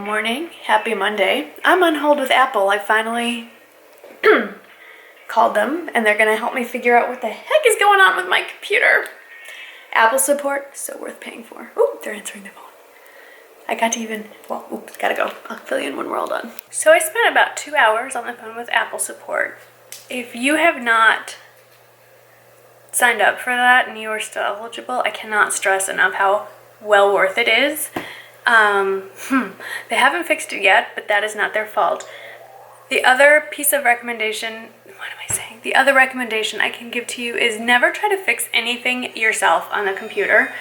morning. Happy Monday. I'm on hold with Apple. I finally called them and they're gonna help me figure out what the heck is going on with my computer. Apple support, so worth paying for. Oh, they're answering the phone. I got to even, well, oops, gotta go. I'll fill you in when we're all done. So I spent about 2 hours on the phone with Apple support. If you have not signed up for that and you are still eligible, I cannot stress enough how well worth it is. They haven't fixed it yet, but that is not their fault. The other piece of recommendation, what am I saying? The other recommendation I can give to you is never try to fix anything yourself on the computer.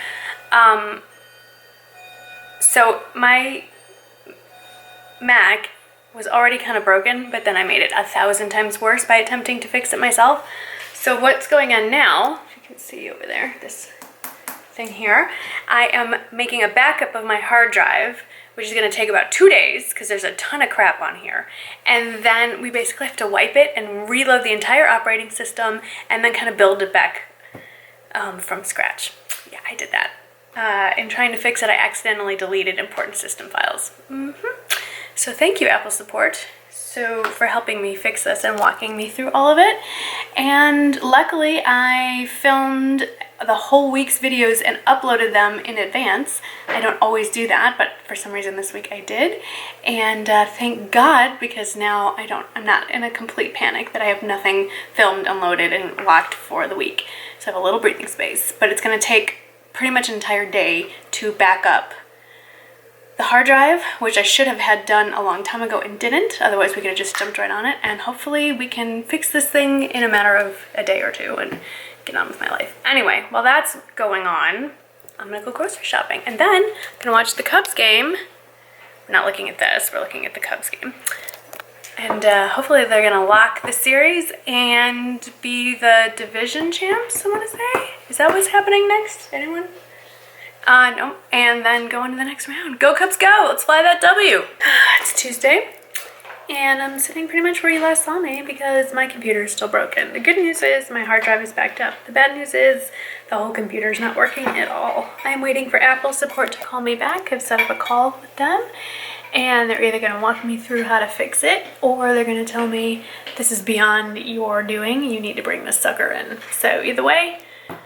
So my Mac was already kind of broken, but then I made it 1,000 times worse by attempting to fix it myself. So what's going on now, if you can see over there, this thing here, I am making a backup of my hard drive, which is going to take about 2 days because there's a ton of crap on here. And then we basically have to wipe it and reload the entire operating system and then kind of build it back from scratch. Yeah, I did that. In trying to fix it, I accidentally deleted important system files. So thank you, Apple support, for helping me fix this and walking me through all of it. And luckily, I filmed the whole week's videos and uploaded them in advance. I don't always do that, but for some reason this week I did. And thank God, because now I'm not in a complete panic that I have nothing filmed, unloaded, and locked for the week. So I have a little breathing space, but it's gonna take pretty much an entire day to back up the hard drive, which I should have had done a long time ago and didn't. Otherwise we could have just jumped right on it, and hopefully we can fix this thing in a matter of a day or two and get on with my life. Anyway, while that's going on, I'm gonna go grocery shopping and then I'm gonna watch the Cubs game. We're not looking at this, we're looking at the Cubs game. And hopefully they're gonna lock the series and be the division champs, I wanna say. Is that what's happening next? Anyone? No. And then go into the next round. Go Cubs go! Let's fly that W! It's Tuesday, and I'm sitting pretty much where you last saw me because my computer is still broken. The good news is my hard drive is backed up. The bad news is the whole computer is not working at all. I'm waiting for Apple support to call me back. I've set up a call with them, and they're either going to walk me through how to fix it, or they're going to tell me this is beyond your doing. You need to bring this sucker in. So either way,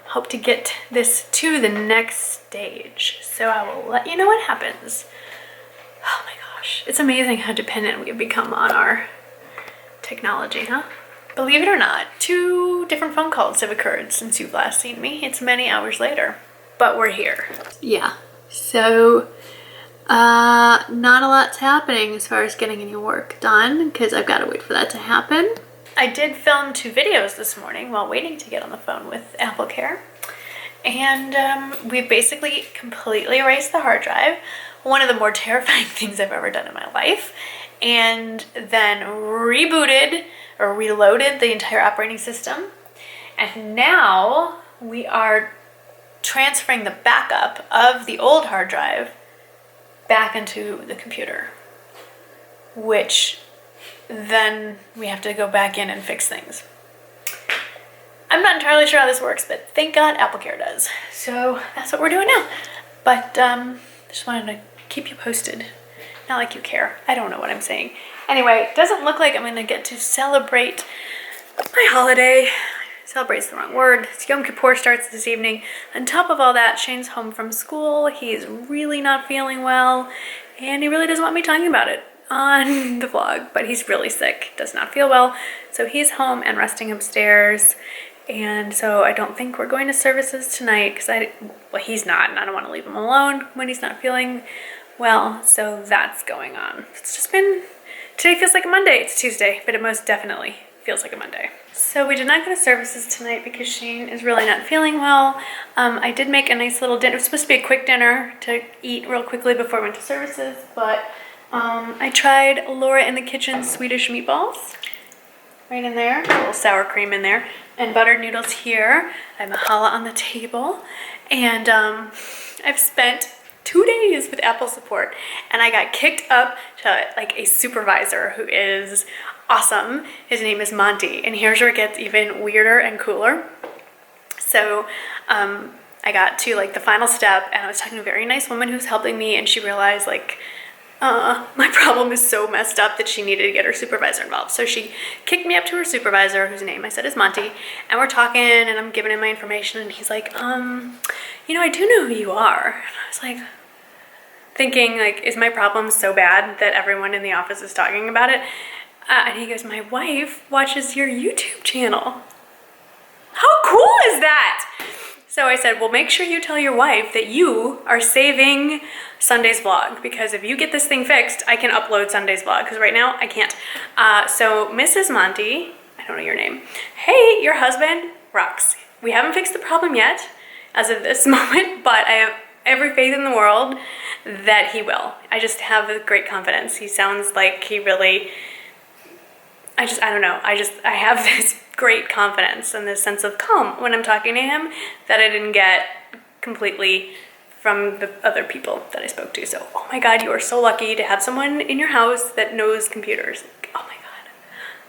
hope to get this to the next stage. So I will let you know what happens. Oh my gosh, it's amazing how dependent we've become on our technology, huh? Believe it or not, 2 different phone calls have occurred since you've last seen me. It's many hours later, but we're here. Yeah, so not a lot's happening as far as getting any work done because I've got to wait for that to happen. I did film 2 videos this morning while waiting to get on the phone with AppleCare. And we've basically completely erased the hard drive. One of the more terrifying things I've ever done in my life. And then rebooted or reloaded the entire operating system. And now we are transferring the backup of the old hard drive back into the computer, which then we have to go back in and fix things. I'm not entirely sure how this works, but thank God AppleCare does. So that's what we're doing now. But just wanted to keep you posted. Not like you care. I don't know what I'm saying. Anyway, it doesn't look like I'm gonna get to celebrate my holiday. Celebrate's the wrong word. Yom Kippur starts this evening. On top of all that, Shane's home from school. He's really not feeling well, and he really doesn't want me talking about it on the vlog, but he's really sick, does not feel well. So he's home and resting upstairs. And so I don't think we're going to services tonight because well, he's not, and I don't want to leave him alone when he's not feeling well. So that's going on. It's just been, today feels like a Monday. It's Tuesday, but it most definitely feels like a Monday. So we did not go to services tonight because Shane is really not feeling well. I did make a nice little dinner. It was supposed to be a quick dinner to eat real quickly before we went to services, but I tried Laura in the Kitchen Swedish meatballs. Right in there, a little sour cream in there, and buttered noodles here. I have a challah on the table, and I've spent 2 days with Apple support, and I got kicked up to like a supervisor who is awesome. His name is Monte, and here's where it gets even weirder and cooler. So I got to like the final step, and I was talking to a very nice woman who's helping me, and she realized like my problem is so messed up that she needed to get her supervisor involved. So she kicked me up to her supervisor, whose name I said is Monte, and we're talking and I'm giving him my information and he's like, you know, I do know who you are. And I was like, thinking like, is my problem so bad that everyone in the office is talking about it? And he goes, my wife watches your YouTube channel. How cool is that? So I said, well, make sure you tell your wife that you are saving Sunday's vlog, because if you get this thing fixed, I can upload Sunday's vlog, because right now I can't. So Mrs. Monte, I don't know your name. Hey, your husband rocks. We haven't fixed the problem yet as of this moment, but I have every faith in the world that he will. I just have a great confidence. He sounds like he really, I don't know. I have this great confidence and this sense of calm when I'm talking to him that I didn't get completely from the other people that I spoke to. So, oh my God, you are so lucky to have someone in your house that knows computers. Oh my God,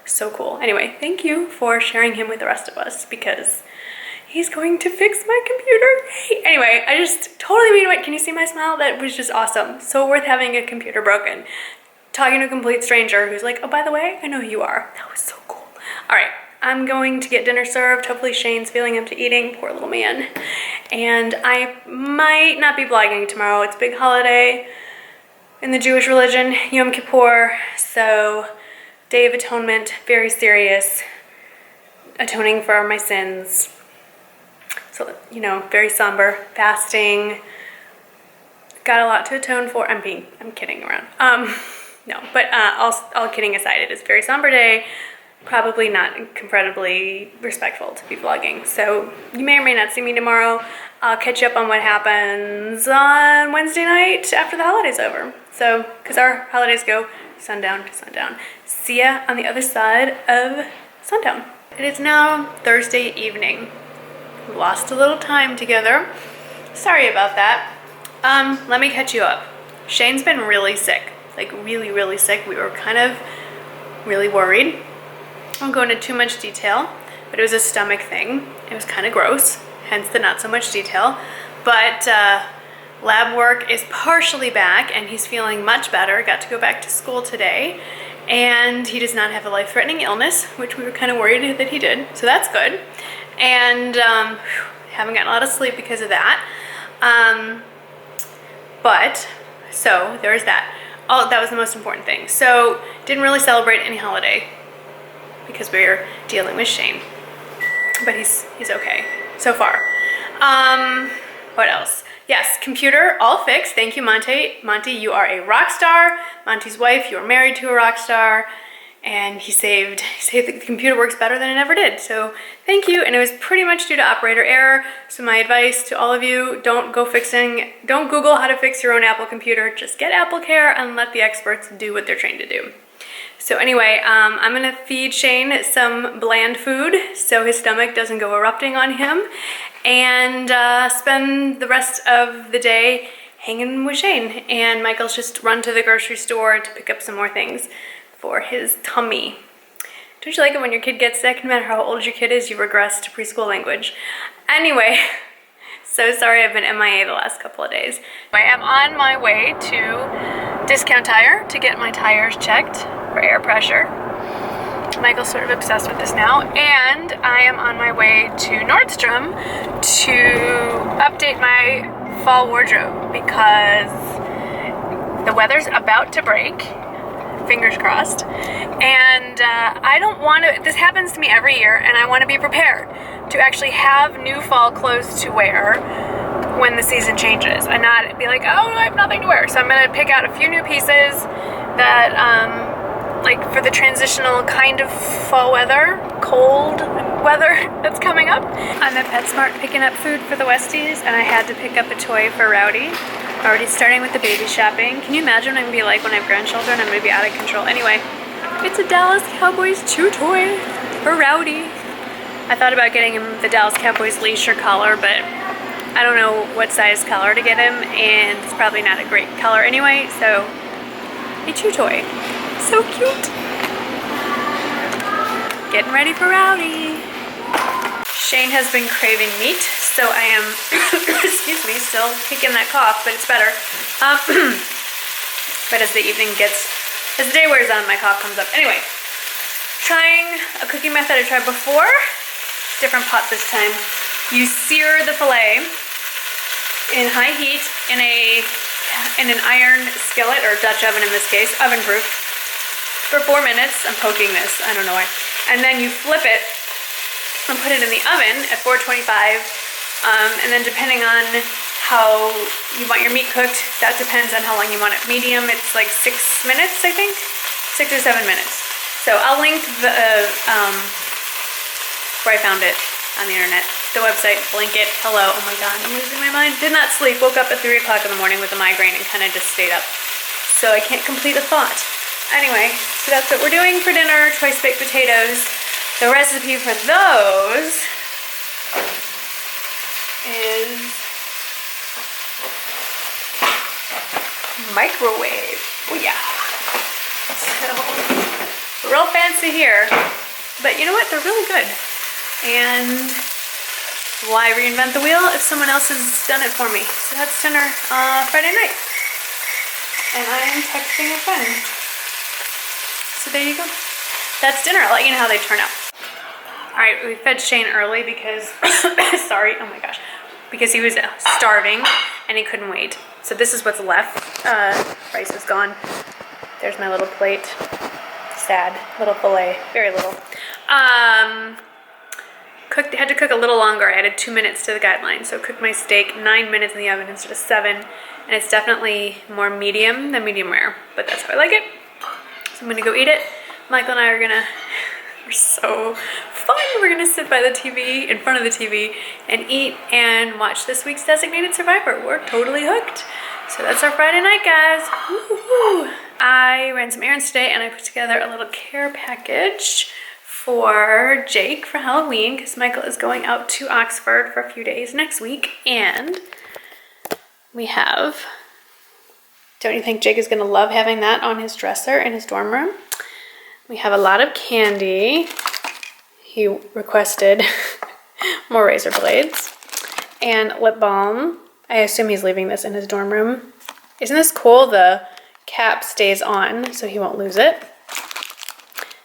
so cool. Anyway, thank you for sharing him with the rest of us, because he's going to fix my computer. Anyway, I just totally mean it. Can you see my smile? That was just awesome. So worth having a computer broken. Talking to a complete stranger who's like, oh, by the way, I know who you are. That was so cool. All right, I'm going to get dinner served. Hopefully Shane's feeling up to eating, poor little man. And I might not be vlogging tomorrow. It's a big holiday in the Jewish religion, Yom Kippur. So Day of Atonement, very serious, atoning for my sins. So, you know, very somber, fasting, got a lot to atone for. I'm kidding around. No, but all kidding aside, it is a very somber day, probably not incredibly respectful to be vlogging. So you may or may not see me tomorrow. I'll catch you up on what happens on Wednesday night after the holiday's over. So, because our holidays go sundown to sundown. See ya on the other side of sundown. It is now Thursday evening. We lost a little time together. Sorry about that. Let me catch you up. Shane's been really sick, like really, really sick. We were kind of really worried. I won't go into too much detail, but it was a stomach thing. It was kind of gross, hence the not so much detail. But lab work is partially back and he's feeling much better. Got to go back to school today. And he does not have a life-threatening illness, which we were kind of worried that he did. So that's good. And haven't gotten a lot of sleep because of that. But, so there's that. Oh, that was the most important thing. So didn't really celebrate any holiday because we were dealing with Shane. But he's okay so far. What else? Yes, computer all fixed. Thank you, Monte. Monte, you are a rock star. Monte's wife, you are married to a rock star. And he saved the computer works better than it ever did. So thank you. And it was pretty much due to operator error. So my advice to all of you, don't Google how to fix your own Apple computer. Just get AppleCare and let the experts do what they're trained to do. So anyway, I'm gonna feed Shane some bland food so his stomach doesn't go erupting on him, and spend the rest of the day hanging with Shane. And Michael's just run to the grocery store to pick up some more things for his tummy. Don't you like it when your kid gets sick? No matter how old your kid is, you regress to preschool language. Anyway, so sorry I've been MIA the last couple of days. I am on my way to Discount Tire to get my tires checked for air pressure. Michael's sort of obsessed with this now. And I am on my way to Nordstrom to update my fall wardrobe because the weather's about to break. Fingers crossed. And I don't want to, this happens to me every year, and I want to be prepared to actually have new fall clothes to wear when the season changes and not be like, oh, I have nothing to wear. So I'm going to pick out a few new pieces that, like for the transitional kind of fall weather, cold weather that's coming up. I'm at PetSmart picking up food for the Westies, and I had to pick up a toy for Rowdy. Already starting with the baby shopping. Can you imagine what I'm gonna be like when I have grandchildren? I'm gonna be out of control. Anyway, it's a Dallas Cowboys chew toy for Rowdy. I thought about getting him the Dallas Cowboys leash or collar, but I don't know what size collar to get him, and it's probably not a great collar anyway, so a chew toy. So cute. Getting ready for Rowdy. Shane has been craving meat, so I am, excuse me, still kicking that cough, but it's better. But as the day wears on, my cough comes up. Anyway, trying a cooking method I tried before. Different pot this time. You sear the filet in high heat in an iron skillet, or Dutch oven in this case, oven proof, for 4 minutes. I'm poking this, I don't know why. And then you flip it and put it in the oven at 425. And then depending on how you want your meat cooked, that depends on how long you want it. Medium, it's like 6 minutes, I think. 6 or 7 minutes. So I'll link the, where I found it on the internet. The website, link it. Hello, oh my God, I'm losing my mind. Did not sleep, woke up at 3 o'clock in the morning with a migraine and kind of just stayed up. So I can't complete a thought. Anyway, so that's what we're doing for dinner, twice baked potatoes. The recipe for those is microwave. Oh yeah. So, real fancy here. But you know what? They're really good. And why reinvent the wheel if someone else has done it for me? So that's dinner Friday night. And I am texting a friend. So there you go. That's dinner. I'll let you know how they turn out. Alright, we fed Shane early because, sorry, oh my gosh, because he was starving and he couldn't wait. So this is what's left. Rice is gone. There's my little plate. Sad. Little filet. Very little. Had to cook a little longer. I added 2 minutes to the guideline. So cooked my steak 9 minutes in the oven instead of 7. And it's definitely more medium than medium rare. But that's how I like it. So I'm going to go eat it. Michael and I are going to, we're so fun. We're going to sit by the TV, in front of the TV, and eat and watch this week's Designated Survivor. We're totally hooked. So that's our Friday night, guys. Woo-hoo. I ran some errands today and I put together a little care package for Jake for Halloween because Michael is going out to Oxford for a few days next week. And we have, don't you think Jake is going to love having that on his dresser in his dorm room? We have a lot of candy. He requested more razor blades and lip balm. I assume he's leaving this in his dorm room. Isn't this cool? The cap stays on so he won't lose it.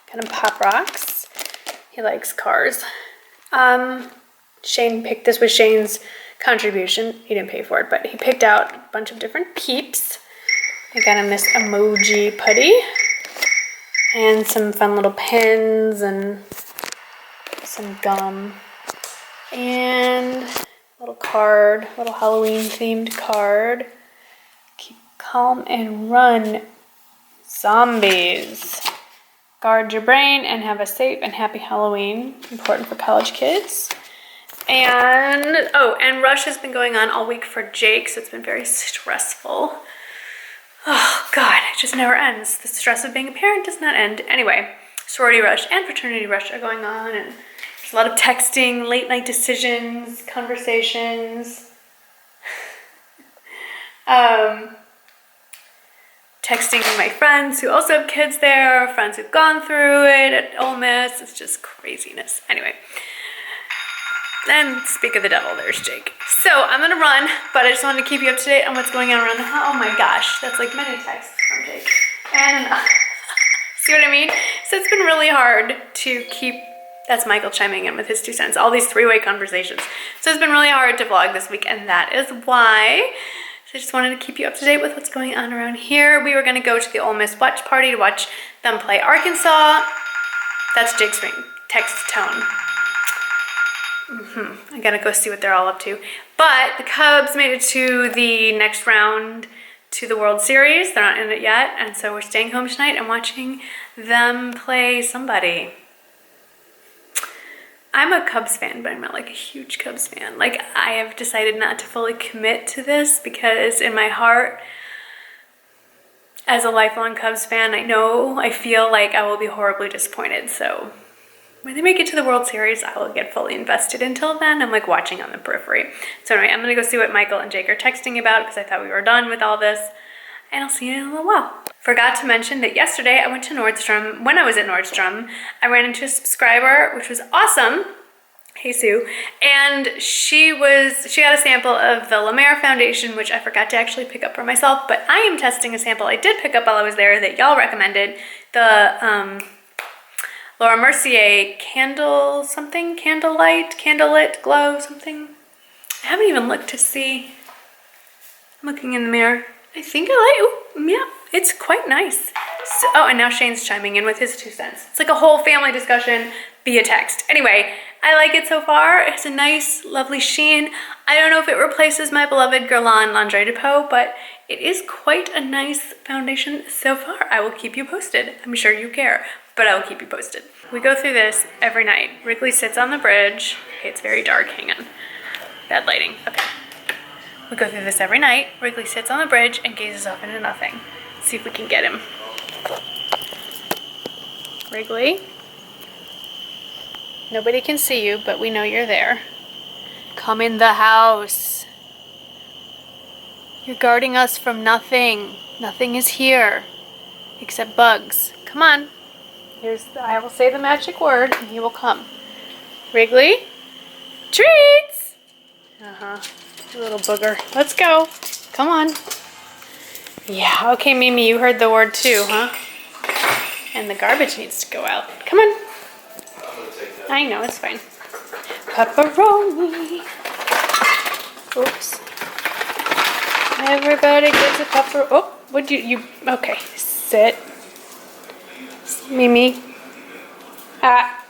Kind of Pop Rocks. He likes cars. Shane picked, this was Shane's contribution. He didn't pay for it, but he picked out a bunch of different peeps. I got him this emoji putty and some fun little pens and some gum and a little card, little Halloween themed card. Keep calm and run, zombies. Guard your brain and have a safe and happy Halloween. Important for college kids. And, oh, and Rush has been going on all week for Jake, so it's been very stressful. Oh, God, it just never ends. The stress of being a parent does not end. Anyway, sorority rush and fraternity rush are going on, and there's a lot of texting, late night decisions, conversations. Texting my friends who also have kids there, friends who've gone through it at Ole Miss. It's just craziness. Anyway, and speak of the devil, there's Jake. So I'm gonna run, but I just wanted to keep you up to date on what's going on around the house. Oh my gosh, that's like many texts from Jake. And see what I mean? So it's been really hard to keep, that's Michael chiming in with his 2 cents, all these 3-way conversations. So it's been really hard to vlog this week, and that is why. So I just wanted to keep you up to date with what's going on around here. We were gonna go to the Ole Miss watch party to watch them play Arkansas. That's Jake's ring, text tone. I gotta go see what they're all up to. But the Cubs made it to the next round to the World Series. They're not in it yet, and so we're staying home tonight and watching them play somebody. I'm a Cubs fan, but I'm not like a huge Cubs fan. Like, I have decided not to fully commit to this because in my heart, as a lifelong Cubs fan, I feel like I will be horribly disappointed. So when they make it to the World Series, I will get fully invested. Until then, I'm like watching on the periphery. So anyway, I'm gonna go see what Michael and Jake are texting about because I thought we were done with all this. And I'll see you in a little while. Forgot to mention that yesterday I went to Nordstrom. When I was at Nordstrom, I ran into a subscriber, which was awesome. Hey Sue. And she got a sample of the La Mer foundation, which I forgot to actually pick up for myself, but I am testing a sample I did pick up while I was there that y'all recommended. The Laura Mercier candlelit glow something. I haven't even looked to see. I'm looking in the mirror. I think I like, yeah, it's quite nice. So, oh, and now Shane's chiming in with his 2 cents. It's like a whole family discussion via text. Anyway, I like it so far. It's a nice, lovely sheen. I don't know if it replaces my beloved Guerlain Lingerie Depot, but it is quite a nice foundation so far. I will keep you posted. I'm sure you care, but I will keep you posted. We go through this every night. Wrigley sits on the bridge. Okay, it's very dark, hang on. Bad lighting, okay. We go through this every night. Wrigley sits on the bridge and gazes off into nothing. Let's see if we can get him. Wrigley? Nobody can see you, but we know you're there. Come in the house. You're guarding us from nothing. Nothing is here. Except bugs. Come on. I will say the magic word and he will come. Wrigley? Treats! Uh-huh. Little booger. Let's go. Come on. Yeah, okay, Mimi, you heard the word too, huh? And the garbage needs to go out. Come on. I know, it's fine. Pepperoni. Oops. Everybody gets a pepper. Oh, what'd you, okay, sit. Mimi. Ah.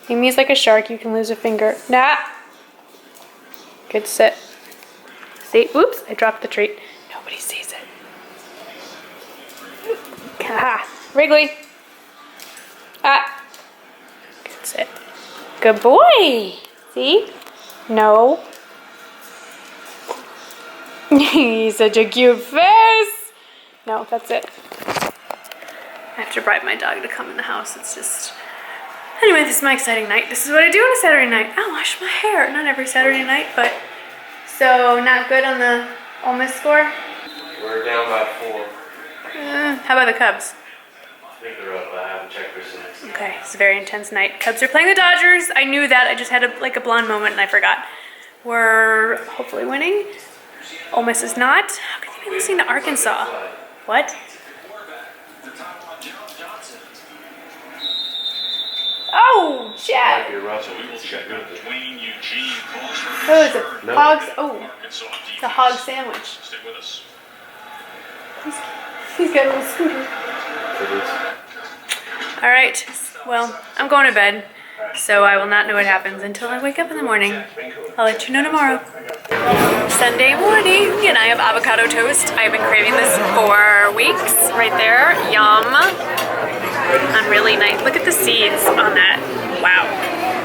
Mimi's like a shark, you can lose a finger. Nah. Good sit. See, oops, I dropped the treat. Nobody sees it. Haha. Wrigley. Ah. Good sit. Good boy. See? No. He's such a cute face. No, that's it. I have to bribe my dog to come in the house. It's just... Anyway, this is my exciting night. This is what I do on a Saturday night. I wash my hair. Not every Saturday night, but... So, not good on the Ole Miss score? We're down by 4. How about the Cubs? I think they're up. I haven't checked their stats. Okay, it's a very intense night. Cubs are playing the Dodgers. I knew that. I just had a blonde moment and I forgot. We're hopefully winning. Ole Miss is not. How could they be losing to Arkansas? What? Oh, Chad. Might be Russell. Oh, is it No. hogs? Oh, it's a hog sandwich. He's got a little scooter. All right. Well, I'm going to bed, so I will not know what happens until I wake up in the morning. I'll let you know tomorrow. Sunday morning, and I have avocado toast. I've been craving this for weeks. Right there, yum. And really nice. Look at the seeds on that. Wow.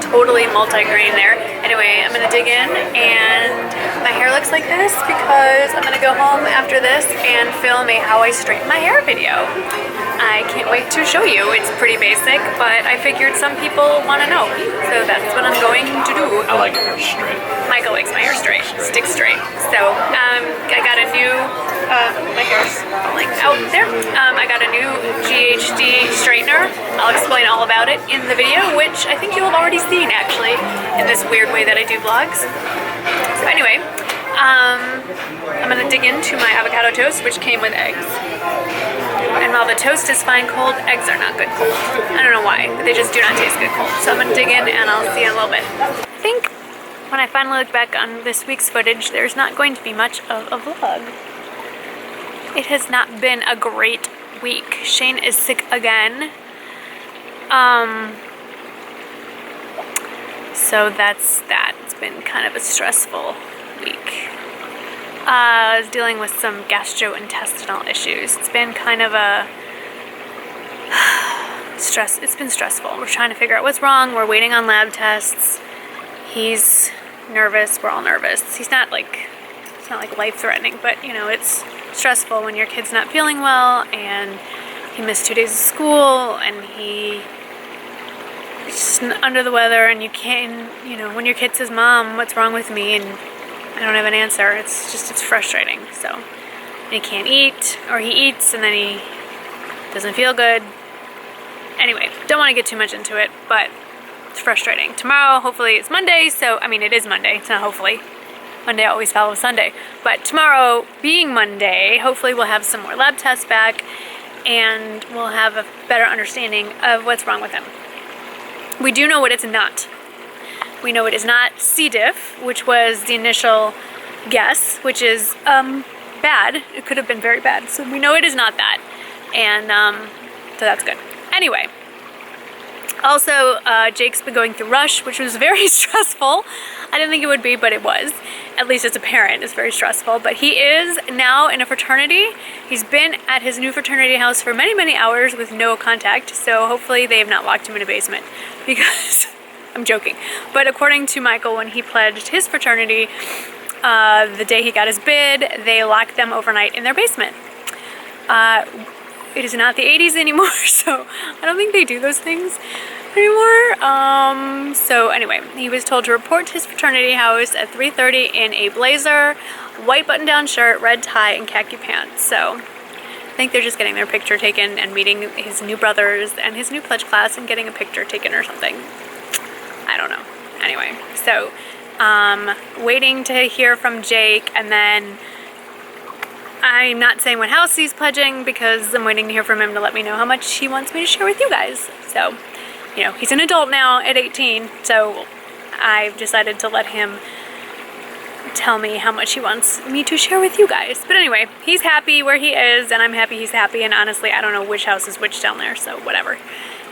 Totally multi-grain there. Anyway, I'm gonna dig in, and my hair looks like this because I'm gonna go home after this and film a how I straighten my hair video. I can't wait to show you. It's pretty basic, but I figured some people want to know, so that's what I'm going to do. I like her straight. Michael likes my hair straight, stick straight. So I got a new, my hair's like out there. I got a new GHD straightener. I'll explain all about it in the video, which I think you'll have already seen actually in this weird way that I do vlogs. So anyway, I'm gonna dig into my avocado toast, which came with eggs. And while the toast is fine cold, eggs are not good cold. I don't know why, but they just do not taste good cold. So I'm gonna dig in and I'll see you in a little bit. I think when I finally look back on this week's footage, there's not going to be much of a vlog. It has not been a great week. Shane is sick again. So that's that. It's been kind of a stressful week. I was dealing with some gastrointestinal issues. It's been kind of a it's been stressful. We're trying to figure out what's wrong. We're waiting on lab tests. He's nervous. We're all nervous. It's not like life-threatening, but you know, it's stressful when your kid's not feeling well and he missed 2 days of school and he's just under the weather, and you can't, you know, when your kid says, "Mom, what's wrong with me?" and I don't have an answer, it's frustrating. So he can't eat, or he eats and then he doesn't feel good. Anyway, don't want to get too much into it, but it's frustrating. Tomorrow, hopefully it's Monday, so, I mean, it is Monday, it's not hopefully. Monday always follows Sunday. But tomorrow being Monday, hopefully we'll have some more lab tests back and we'll have a better understanding of what's wrong with him. We do know what it's not. We know it is not C. diff, which was the initial guess, which is bad. It could have been very bad. So we know it is not that. And so that's good. Anyway, also Jake's been going through Rush, which was very stressful. I didn't think it would be, but it was. At least as a parent, it's very stressful. But he is now in a fraternity. He's been at his new fraternity house for many, many hours with no contact. So hopefully they have not locked him in a basement, because I'm joking. But according to Michael, when he pledged his fraternity, the day he got his bid, they locked them overnight in their basement. It is not the 80s anymore, so I don't think they do those things anymore. So anyway, he was told to report to his fraternity house at 3:30 in a blazer, white button-down shirt, red tie, and khaki pants. So I think they're just getting their picture taken and meeting his new brothers and his new pledge class and getting a picture taken or something. I don't know. Anyway, so waiting to hear from Jake, and then I'm not saying what house he's pledging because I'm waiting to hear from him to let me know how much he wants me to share with you guys. So, you know, he's an adult now at 18, so I've decided to let him tell me how much he wants me to share with you guys. But anyway, he's happy where he is, and I'm happy he's happy, and honestly, I don't know which house is which down there, so whatever.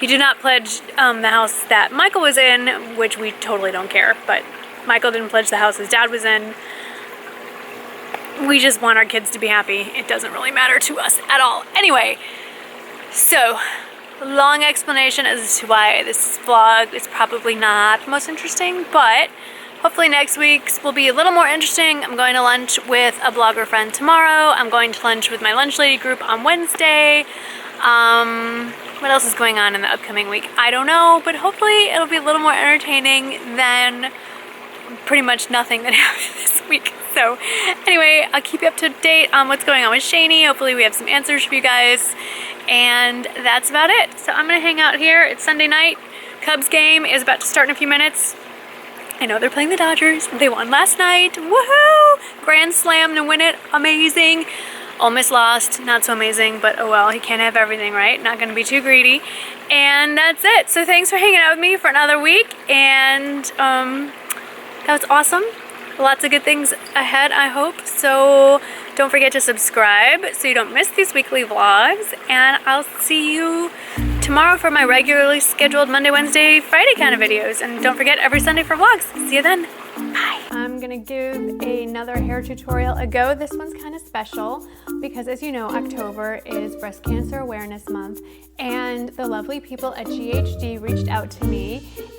He did not pledge the house that Michael was in, which we totally don't care, but Michael didn't pledge the house his dad was in. We just want our kids to be happy. It doesn't really matter to us at all. Anyway, so long explanation as to why this vlog is probably not the most interesting, but hopefully next week's will be a little more interesting. I'm going to lunch with a blogger friend tomorrow. I'm going to lunch with my lunch lady group on Wednesday. What else is going on in the upcoming week? I don't know, but hopefully it'll be a little more entertaining than pretty much nothing that happened this week. So anyway, I'll keep you up to date on what's going on with Shani. Hopefully we have some answers for you guys. And that's about it. So I'm going to hang out here. It's Sunday night. Cubs game is about to start in a few minutes. I know they're playing the Dodgers. They won last night. Woohoo! Grand slam to win it. Amazing. Ole Miss lost. Not so amazing, but oh well. He can't have everything, right? Not going to be too greedy. And that's it. So thanks for hanging out with me for another week. And that was awesome. Lots of good things ahead, I hope. So don't forget to subscribe so you don't miss these weekly vlogs. And I'll see you tomorrow for my regularly scheduled Monday, Wednesday, Friday kind of videos. And don't forget every Sunday for vlogs. See you then. Bye. I'm gonna give another hair tutorial a go. This one's kind of special because, as you know, October is Breast Cancer Awareness Month, and the lovely people at GHD reached out to me